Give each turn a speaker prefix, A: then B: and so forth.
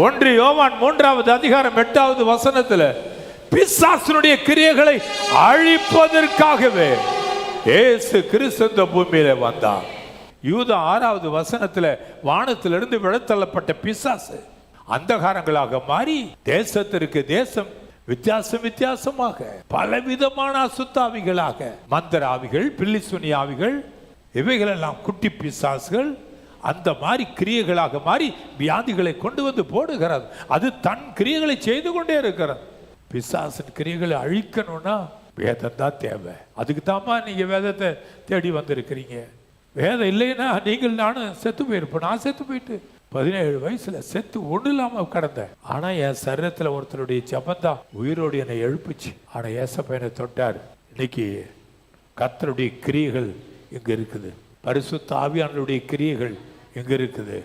A: 1 யோவான் 3வது அதிகாரம் 8வது வசனத்துல பிசாசினுடைய கிரியைகளை அழிப்பதற்காகவே இயேசு கிறிஸ்து இந்த பூமியில வந்தார். யூதா 6வது வசனத்துல வானத்திலிருந்து விழத்தள்ளப்பட்ட பிசாசு அந்தகாரங்களாக மாறி தேசத்திற்கு தேசம் வித்தியாசம் வித்தியாசமாக பலவிதமான அசுத்தாவிகளாக, மந்திர ஆவிகள், பில்லிசுனி ஆவிகள், இவைகளெல்லாம் குட்டி பிசாசுகள் அந்த மாதிரி கிரியைகளாக மாறி வியாதிகளை கொண்டு வந்து போடுகிறது. அது தன் கிரியைகளை செய்து கொண்டே இருக்கிறது. பிசாசின் கிரியைகளை அழிக்கணும்னா வேதம் தான் தேவை. அதுக்கு தாமா நீங்க வேதத்தை தேடி வந்திருக்கிறீங்க. வேதம் இல்லைன்னா நீங்கள் நானும் செத்து போயிருப்போம். நான் செத்து போயிட்டு 17 வயசுல செத்து ஒண்ணு இல்லாம கடந்தேன். ஆனா என் சரீரத்துல ஒருத்தருடைய ஜபந்தான் உயிரோடு என்னை எழுப்புச்சு. ஆனா ஏசப்பையனை தொட்டார். இன்னைக்கு கர்த்தருடைய கிரியைகள் இங்க இருக்குது. பரிசுத்த ஆவியானவருடைய கிரியைகள் இங்க இருக்குது.